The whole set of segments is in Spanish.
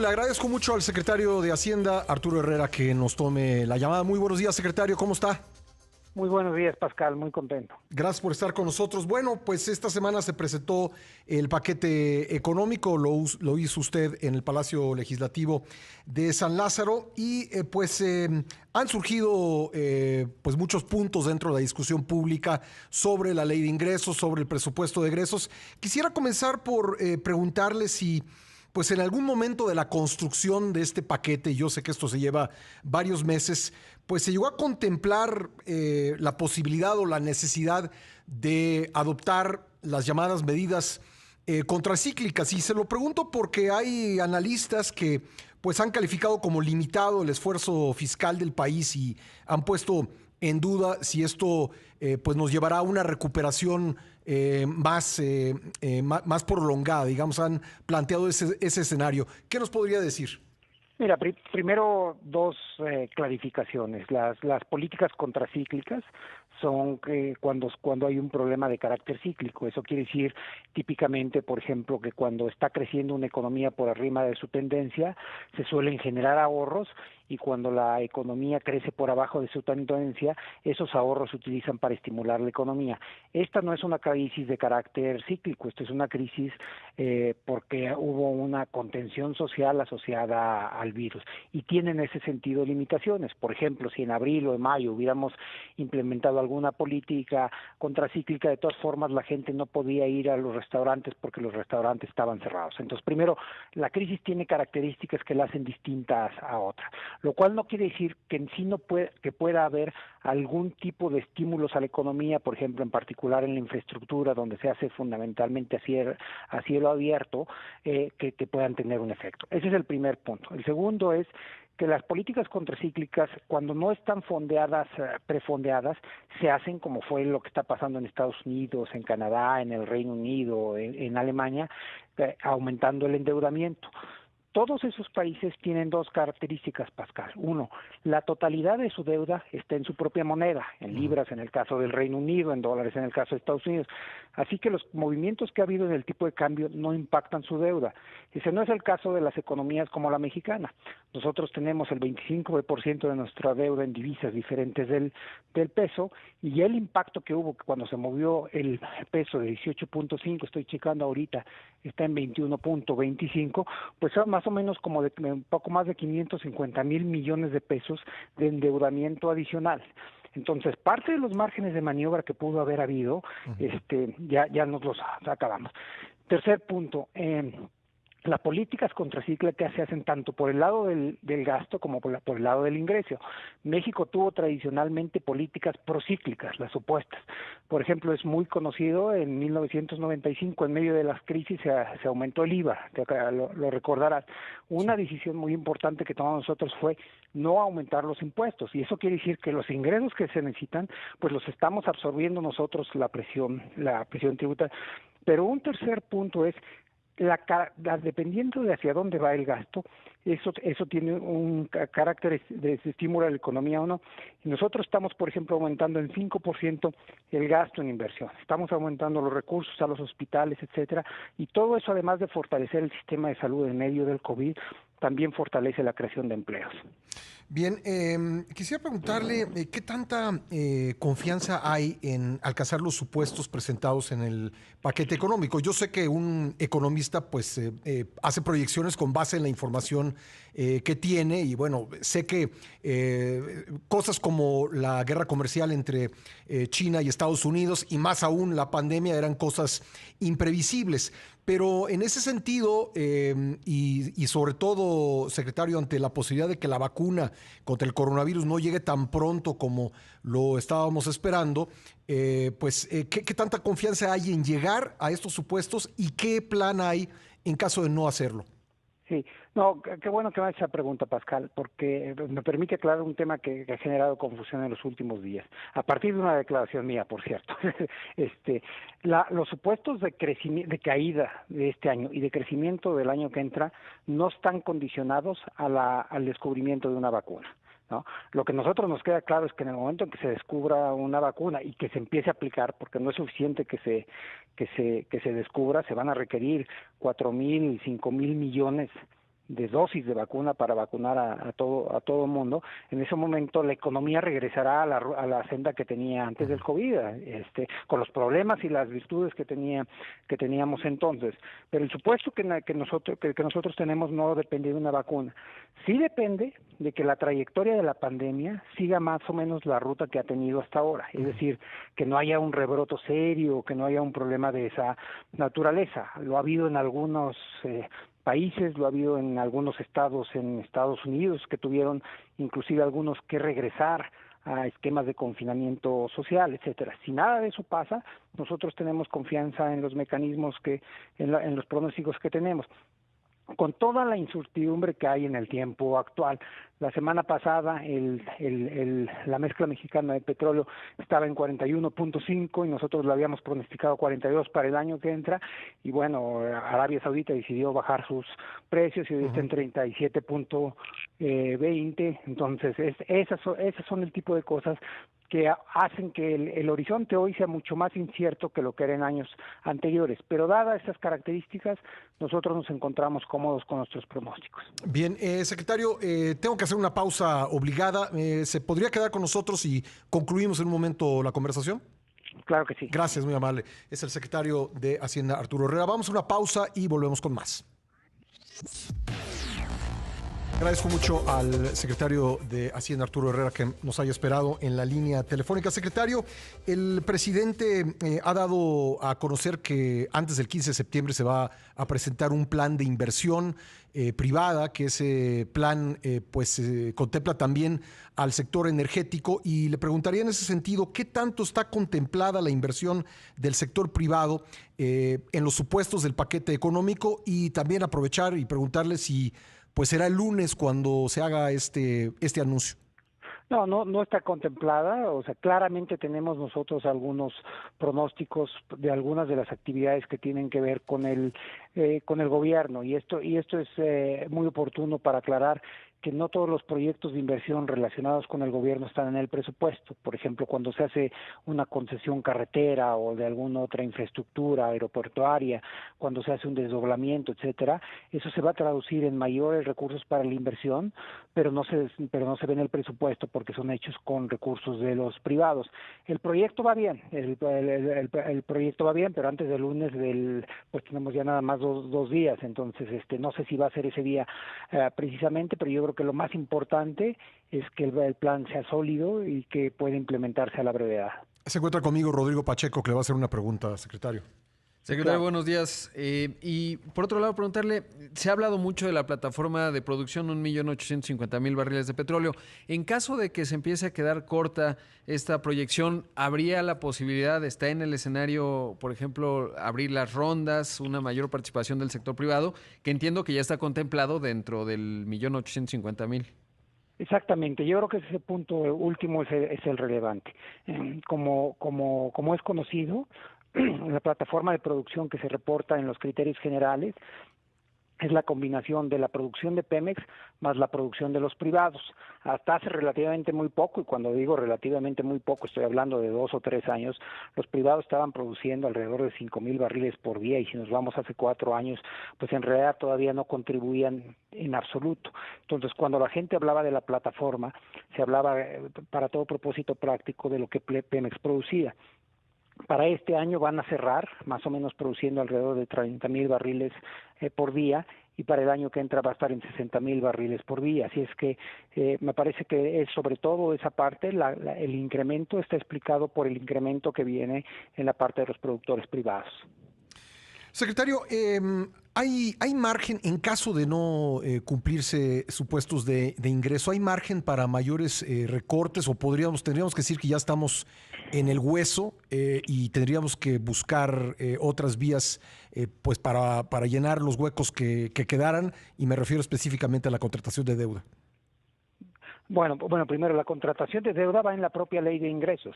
le agradezco mucho al secretario de Hacienda, Arturo Herrera, que nos tome la llamada. Muy buenos días, secretario, ¿cómo está? Muy buenos días, Pascal, muy contento. Gracias por estar con nosotros. Bueno, pues esta semana se presentó el paquete económico, lo hizo usted en el Palacio Legislativo de San Lázaro y han surgido pues muchos puntos dentro de la discusión pública sobre la ley de ingresos, sobre el presupuesto de egresos. Quisiera comenzar por preguntarle si pues en algún momento de la construcción de este paquete, y yo sé que esto se lleva varios meses, pues se llegó a contemplar la posibilidad o la necesidad de adoptar las llamadas medidas contracíclicas. Y se lo pregunto porque hay analistas que pues han calificado como limitado el esfuerzo fiscal del país y han puesto en duda si esto pues nos llevará a una recuperación más prolongada, digamos, han planteado ese escenario. ¿Qué nos podría decir? Mira, primero dos clarificaciones. Las políticas contracíclicas son cuando hay un problema de carácter cíclico. Eso quiere decir típicamente, por ejemplo, que cuando está creciendo una economía por arriba de su tendencia, se suelen generar ahorros y cuando la economía crece por abajo de su tendencia, esos ahorros se utilizan para estimular la economía. Esta no es una crisis de carácter cíclico, esto es una crisis porque hubo una contención social asociada al virus y tiene en ese sentido limitaciones. Por ejemplo, si en abril o en mayo hubiéramos implementado alguna política contracíclica, de todas formas la gente no podía ir a los restaurantes porque los restaurantes estaban cerrados. Entonces, primero, la crisis tiene características que la hacen distintas a otras, lo cual no quiere decir que en sí que pueda haber algún tipo de estímulos a la economía, por ejemplo, en particular en la infraestructura, donde se hace fundamentalmente a cielo abierto, que puedan tener un efecto. Ese es el primer punto. El segundo es que las políticas contracíclicas, cuando no están prefondeadas, se hacen como fue lo que está pasando en Estados Unidos, en Canadá, en el Reino Unido, en Alemania, aumentando el endeudamiento. Todos esos países tienen dos características, Pascal. Uno, la totalidad de su deuda está en su propia moneda, en libras en el caso del Reino Unido, en dólares en el caso de Estados Unidos. Así que los movimientos que ha habido en el tipo de cambio no impactan su deuda. Ese no es el caso de las economías como la mexicana. Nosotros tenemos el 25% de nuestra deuda en divisas diferentes del peso y el impacto que hubo cuando se movió el peso de 18.5, estoy checando ahorita, está en 21.25, pues son más o menos como de un poco más de 550,000 millones de pesos de endeudamiento adicional. Entonces, parte de los márgenes de maniobra que pudo haber habido, ya nos los acabamos. Tercer punto, las políticas contracíclicas se hacen tanto por el lado del gasto como por el lado del ingreso. México tuvo tradicionalmente políticas procíclicas, las opuestas. Por ejemplo, es muy conocido, en 1995, en medio de las crisis, se aumentó el IVA, lo recordarás. Una decisión muy importante que tomamos nosotros fue no aumentar los impuestos, y eso quiere decir que los ingresos que se necesitan, pues los estamos absorbiendo nosotros la presión tributaria. Pero un tercer punto es dependiendo de hacia dónde va el gasto, eso tiene un carácter de estímulo a la economía o no. Y nosotros estamos, por ejemplo, aumentando en 5% el gasto en inversión. Estamos aumentando los recursos a los hospitales, etcétera, y todo eso, además de fortalecer el sistema de salud en medio del COVID, también fortalece la creación de empleos. Bien, quisiera preguntarle qué tanta confianza hay en alcanzar los supuestos presentados en el paquete económico. Yo sé que un economista pues hace proyecciones con base en la información que tiene y bueno, sé que cosas como la guerra comercial entre China y Estados Unidos y más aún la pandemia eran cosas imprevisibles. Pero en ese sentido, y sobre todo, secretario, ante la posibilidad de que la vacuna contra el coronavirus no llegue tan pronto como lo estábamos esperando, ¿qué tanta confianza hay en llegar a estos supuestos y qué plan hay en caso de no hacerlo? Sí, no, qué bueno que me hagas esa pregunta, Pascal, porque me permite aclarar un tema que ha generado confusión en los últimos días, a partir de una declaración mía, por cierto. Los supuestos de de caída de este año y de crecimiento del año que entra no están condicionados al descubrimiento de una vacuna, ¿no? Lo que a nosotros nos queda claro es que en el momento en que se descubra una vacuna y que se empiece a aplicar, porque no es suficiente que se descubra, se van a requerir 4,000, 5,000 millones de dosis de vacuna para vacunar a todo mundo, en ese momento la economía regresará a la senda que tenía antes del COVID, con los problemas y las virtudes que teníamos entonces. Pero el supuesto que nosotros tenemos no depende de una vacuna. Sí depende de que la trayectoria de la pandemia siga más o menos la ruta que ha tenido hasta ahora, es decir, que no haya un rebroto serio, que no haya un problema de esa naturaleza. Lo ha habido en algunos países, lo ha habido en algunos estados en Estados Unidos que tuvieron inclusive algunos que regresar a esquemas de confinamiento social, etcétera. Si nada de eso pasa, nosotros tenemos confianza en los mecanismos en los pronósticos que tenemos. Con toda la incertidumbre que hay en el tiempo actual, la semana pasada la mezcla mexicana de petróleo estaba en 41.5 y nosotros lo habíamos pronosticado 42 para el año que entra, y bueno, Arabia Saudita decidió bajar sus precios y hoy está en 37.20, entonces esas son el tipo de cosas que hacen que el horizonte hoy sea mucho más incierto que lo que era en años anteriores. Pero dadas estas características, nosotros nos encontramos cómodos con nuestros pronósticos. Bien, secretario, tengo que hacer una pausa obligada. ¿Se podría quedar con nosotros y concluimos en un momento la conversación? Claro que sí. Gracias, muy amable. Es el secretario de Hacienda, Arturo Herrera. Vamos a una pausa y volvemos con más. Agradezco mucho al secretario de Hacienda, Arturo Herrera, que nos haya esperado en la línea telefónica. Secretario, el presidente ha dado a conocer que antes del 15 de septiembre se va a presentar un plan de inversión privada, que ese plan contempla también al sector energético, y le preguntaría en ese sentido, ¿qué tanto está contemplada la inversión del sector privado en los supuestos del paquete económico? Y también aprovechar y preguntarle si pues será el lunes cuando se haga este anuncio. No está contemplada, o sea, claramente tenemos nosotros algunos pronósticos de algunas de las actividades que tienen que ver con el gobierno, y esto es muy oportuno para aclarar que no todos los proyectos de inversión relacionados con el gobierno están en el presupuesto. Por ejemplo, cuando se hace una concesión carretera o de alguna otra infraestructura aeroportuaria, cuando se hace un desdoblamiento, etcétera, eso se va a traducir en mayores recursos para la inversión, pero no se ve en el presupuesto porque son hechos con recursos de los privados. El proyecto va bien, el proyecto va bien, pero antes del lunes pues tenemos ya nada más dos días, entonces no sé si va a ser ese día precisamente, pero yo creo que lo más importante es que el plan sea sólido y que pueda implementarse a la brevedad. Se encuentra conmigo Rodrigo Pacheco, que le va a hacer una pregunta, secretario. Secretario, claro. Buenos días. Y por otro lado, preguntarle, se ha hablado mucho de la plataforma de producción 1.850.000 barriles de petróleo. En caso de que se empiece a quedar corta esta proyección, ¿habría la posibilidad, está en el escenario, por ejemplo, abrir las rondas, una mayor participación del sector privado, que entiendo que ya está contemplado dentro del 1.850.000? Exactamente, yo creo que ese punto último es el relevante. Como es conocido, la plataforma de producción que se reporta en los criterios generales es la combinación de la producción de Pemex más la producción de los privados. Hasta hace relativamente muy poco, y cuando digo relativamente muy poco, estoy hablando de 2 o 3 años, los privados estaban produciendo alrededor de 5,000 barriles por día, y si nos vamos hace 4 años, pues en realidad todavía no contribuían en absoluto. Entonces, cuando la gente hablaba de la plataforma, se hablaba para todo propósito práctico de lo que Pemex producía. Para este año van a cerrar más o menos produciendo alrededor de 30,000 barriles por día, y para el año que entra va a estar en 60,000 barriles por día. Así es que me parece que es sobre todo esa parte, el incremento está explicado por el incremento que viene en la parte de los productores privados. Secretario, ¿hay margen, en caso de no cumplirse supuestos de ingreso, hay margen para mayores recortes, o tendríamos que decir que ya estamos en el hueso y tendríamos que buscar otras vías pues para llenar los huecos que quedaran? Y me refiero específicamente a la contratación de deuda. Bueno, primero, la contratación de deuda va en la propia ley de ingresos,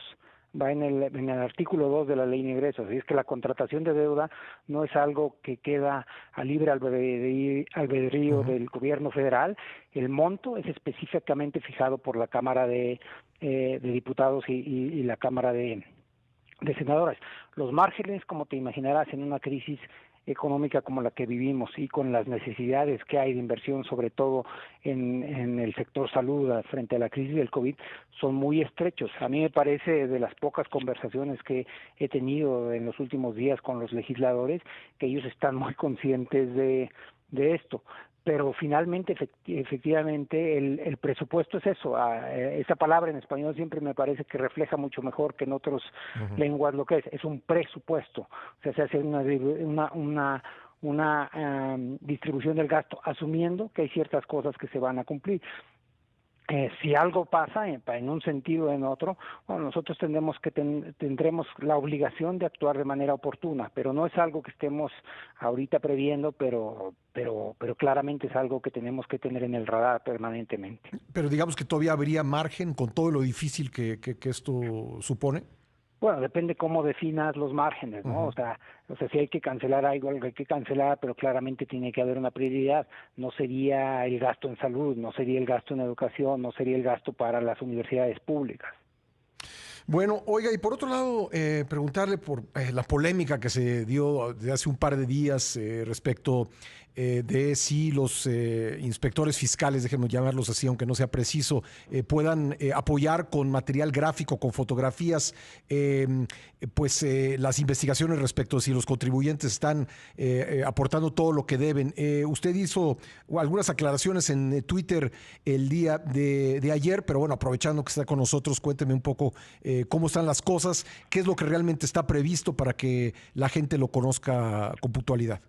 va en el artículo 2 de la ley de ingresos, y es que la contratación de deuda no es algo que queda a libre albedrío del gobierno federal. El monto es específicamente fijado por la Cámara de Diputados y la Cámara de Senadores. Los márgenes, como te imaginarás, en una crisis económica como la que vivimos y con las necesidades que hay de inversión, sobre todo en el sector salud frente a la crisis del COVID, son muy estrechos. A mí me parece, de las pocas conversaciones que he tenido en los últimos días con los legisladores, que ellos están muy conscientes de esto. Pero finalmente, efectivamente, el presupuesto es eso. Esa palabra en español siempre me parece que refleja mucho mejor que en otras lenguas lo que es un presupuesto. O sea, se hace una distribución del gasto asumiendo que hay ciertas cosas que se van a cumplir. Si algo pasa en un sentido o en otro, bueno, nosotros tendremos la obligación de actuar de manera oportuna, pero no es algo que estemos ahorita previendo, pero claramente es algo que tenemos que tener en el radar permanentemente. Pero digamos que todavía habría margen con todo lo difícil que esto supone. Bueno, depende cómo definas los márgenes, ¿no? O sea, si hay que cancelar algo hay que cancelar, pero claramente tiene que haber una prioridad. No sería el gasto en salud, no sería el gasto en educación, no sería el gasto para las universidades públicas. Bueno, oiga, y por otro lado, preguntarle por la polémica que se dio de hace un par de días respecto de si los inspectores fiscales, déjenme llamarlos así, aunque no sea preciso, puedan apoyar con material gráfico, con fotografías, las investigaciones respecto a si los contribuyentes están aportando todo lo que deben. Usted hizo algunas aclaraciones en Twitter el día de ayer, pero bueno, aprovechando que está con nosotros, cuénteme un poco cómo están las cosas, qué es lo que realmente está previsto para que la gente lo conozca con puntualidad.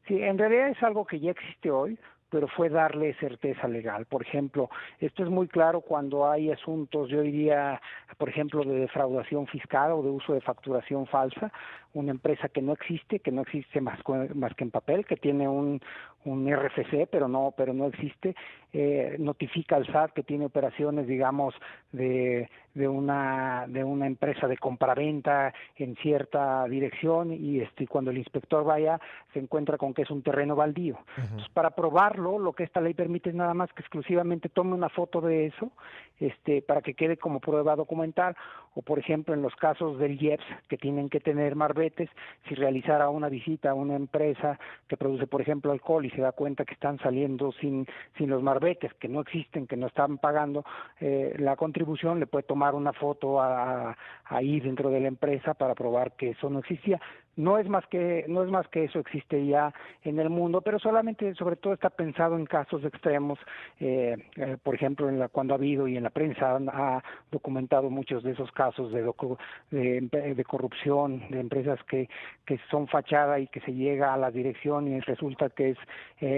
Sí, en realidad es algo que ya existe hoy, pero fue darle certeza legal. Por ejemplo, esto es muy claro cuando hay asuntos, yo diría, por ejemplo, de defraudación fiscal o de uso de facturación falsa, una empresa que no existe más que en papel, que tiene un RFC, pero no existe, notifica al SAT que tiene operaciones, digamos, de una empresa de compraventa en cierta dirección y cuando el inspector vaya se encuentra con que es un terreno baldío. Entonces, para probarlo, lo que esta ley permite es nada más que exclusivamente tome una foto de eso, para que quede como prueba documental, o por ejemplo en los casos del IEPS que tienen que tener marbetes, si realizara una visita a una empresa que produce por ejemplo alcohol y se da cuenta que están saliendo sin los marbetes, que no existen, que no están pagando la contribución, le puede tomar una foto ahí dentro de la empresa para probar que eso no existía. No es más que eso existe ya en el mundo, pero solamente, sobre todo, está pensado en casos extremos. Por ejemplo, cuando ha habido y en la prensa ha documentado muchos de esos casos de corrupción, de empresas que son fachada y que se llega a la dirección y resulta que es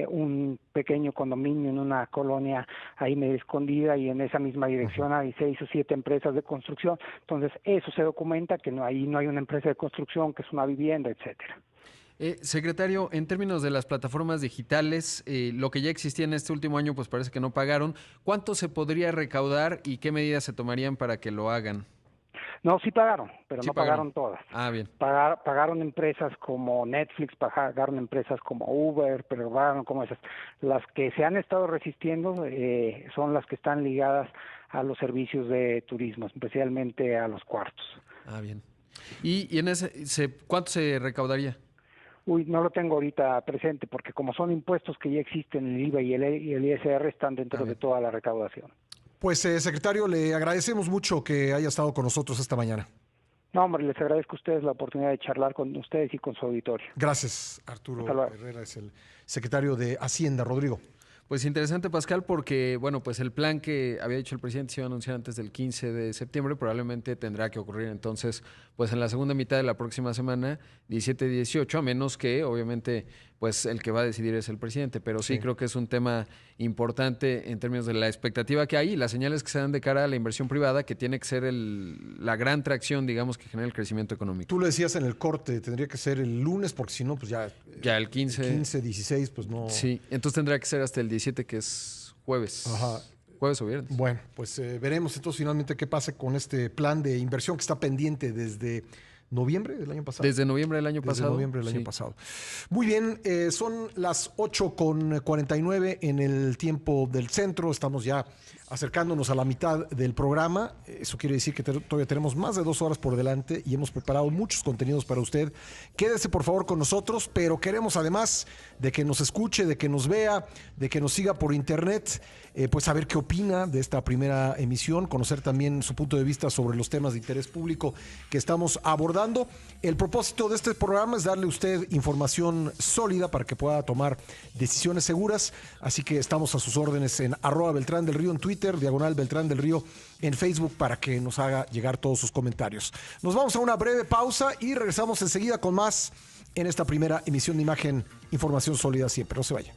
un pequeño condominio en una colonia ahí medio escondida y en esa misma dirección hay 6 o 7 empresas de construcción. Entonces, eso se documenta, que ahí no hay una empresa de construcción, que es una vivienda, etcétera. Secretario, en términos de las plataformas digitales, lo que ya existía en este último año, pues parece que no pagaron. ¿Cuánto se podría recaudar y qué medidas se tomarían para que lo hagan? No, sí pagaron, pero Sí no pagaron todas. Ah, bien. Pagaron empresas como Netflix, pagaron empresas como Uber, pero pagaron como esas. Las que se han estado resistiendo son las que están ligadas a los servicios de turismo, especialmente a los cuartos. Ah, bien. ¿Y en cuánto se recaudaría? No lo tengo ahorita presente, porque como son impuestos que ya existen, el IVA y el ISR están dentro de toda la recaudación. Pues, secretario, le agradecemos mucho que haya estado con nosotros esta mañana. No, hombre, les agradezco a ustedes la oportunidad de charlar con ustedes y con su auditorio. Gracias, Arturo Herrera, es el secretario de Hacienda. Rodrigo. Pues interesante, Pascal, porque bueno, pues el plan que había dicho el presidente se iba a anunciar antes del 15 de septiembre, probablemente tendrá que ocurrir entonces, pues en la segunda mitad de la próxima semana, 17 y 18, a menos que obviamente pues el que va a decidir es el presidente, pero sí creo que es un tema importante en términos de la expectativa que hay y las señales que se dan de cara a la inversión privada, que tiene que ser la gran tracción, digamos, que genera el crecimiento económico. Tú lo decías en el corte, tendría que ser el lunes, porque si no, pues ya el 15. 15, 16, pues no. Sí, entonces tendrá que ser hasta el 17, que es jueves. Ajá. Jueves o viernes. Bueno, pues veremos entonces finalmente qué pasa con este plan de inversión que está pendiente desde noviembre del año pasado. Desde noviembre del año pasado. Desde noviembre del año pasado. Muy bien, son las 8:49 en el tiempo del centro. Estamos ya acercándonos a la mitad del programa. Eso quiere decir que todavía tenemos más de 2 horas por delante y hemos preparado muchos contenidos para usted. Quédese por favor con nosotros, pero queremos además de que nos escuche, de que nos vea, de que nos siga por internet, pues saber qué opina de esta primera emisión, conocer también su punto de vista sobre los temas de interés público que estamos abordando. El propósito de este programa es darle a usted información sólida para que pueda tomar decisiones seguras, así que estamos a sus órdenes en @Beltrán del Río en Twitter, /Beltrán del Río en Facebook, para que nos haga llegar todos sus comentarios. Nos vamos a una breve pausa y regresamos enseguida con más en esta primera emisión de Imagen, información sólida siempre. No se vaya.